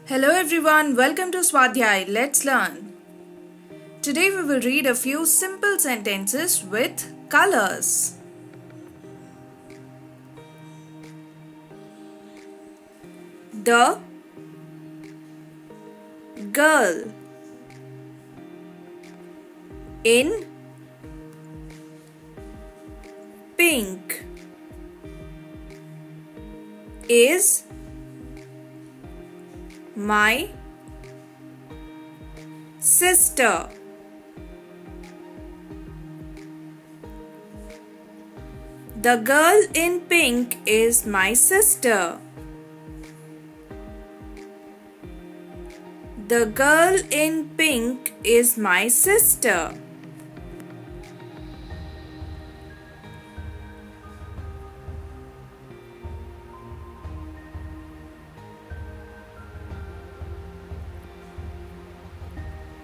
Hello everyone, welcome to Swadhyay. Let's learn. Today we will read a few simple sentences with colors. The girl in pink is my sister. The girl in pink is my sister. The girl in pink is my sister.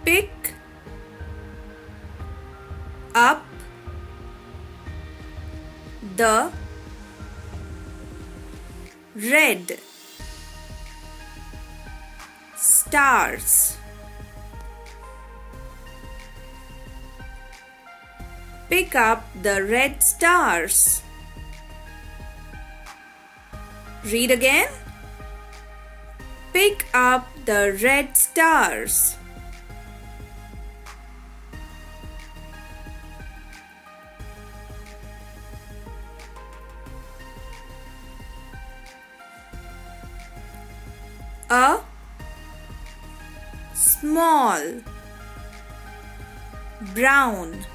Pick up the red stars. Pick up the red stars. Read again. Pick up the red stars. A small brown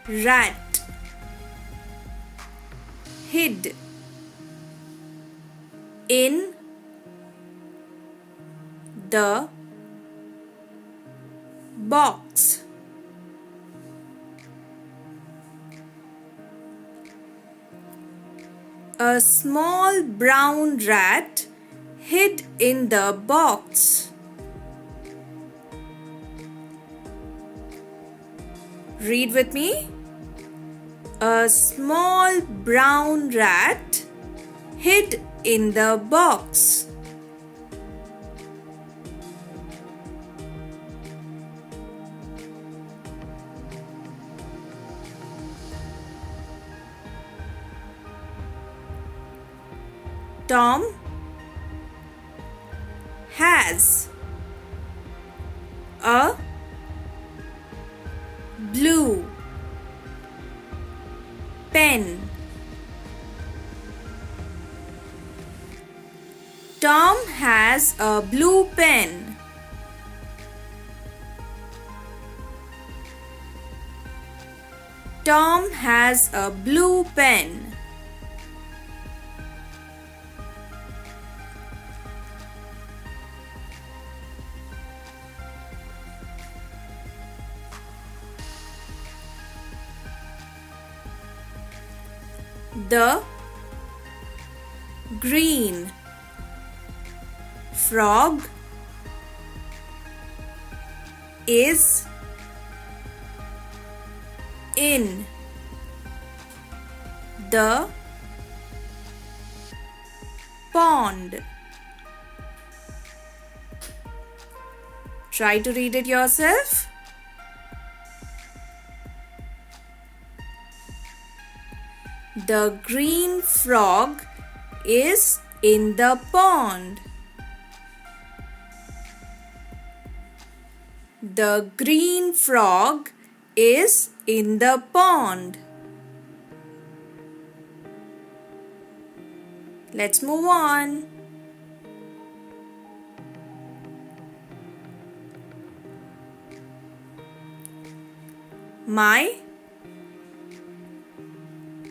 rat hid in the box. A small brown rat hid in the box. Read with me. A small brown rat hid in the box. Tom has a blue pen. Tom has a blue pen. Tom has a blue pen. The green frog is in the pond. Try to read it yourself. The green frog is in the pond. The green frog is in the pond. Let's move on. My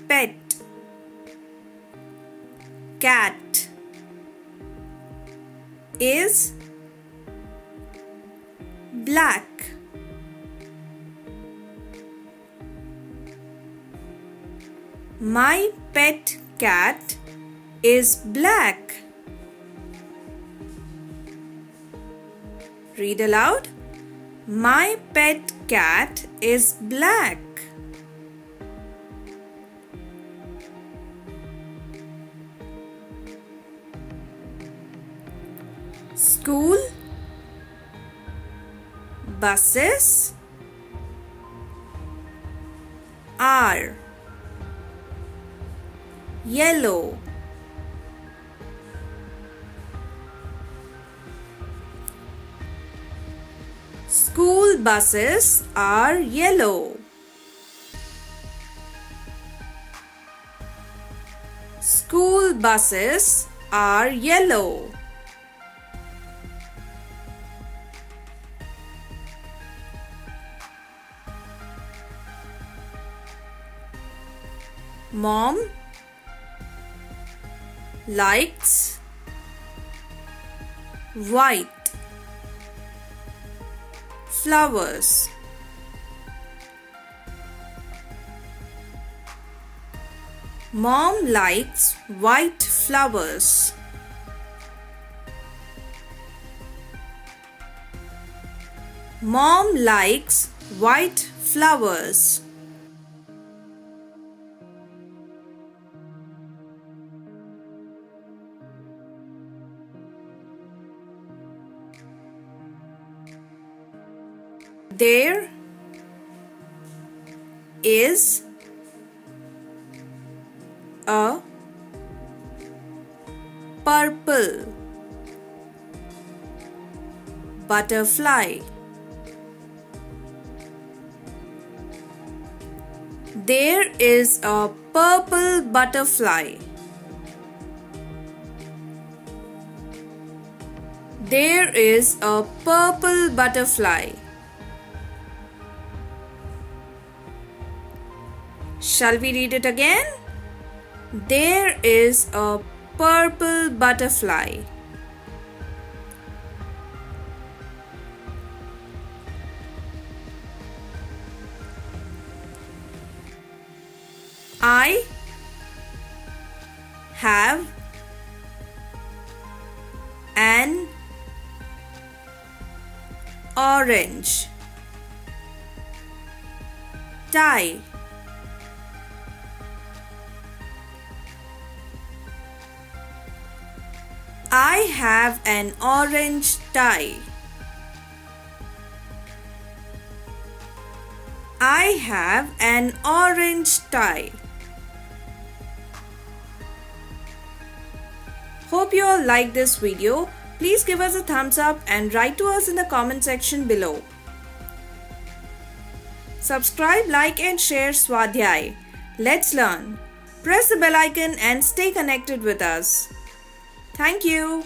pet cat is black. My pet cat is black. Read aloud. My pet cat is black. buses are yellow. School buses are yellow. School buses are yellow. Mom likes white flowers. Mom likes white flowers. Mom likes white flowers. There is a purple butterfly. There is a purple butterfly. There is a purple butterfly. Shall we read it again? There is a purple butterfly. I have an orange tie. I have an orange tie. I have an orange tie. Hope you all liked this video. Please give us a thumbs up and write to us in the comment section below. Subscribe, like and share Swadhyay. Let's learn. Press the bell icon and stay connected with us. Thank you.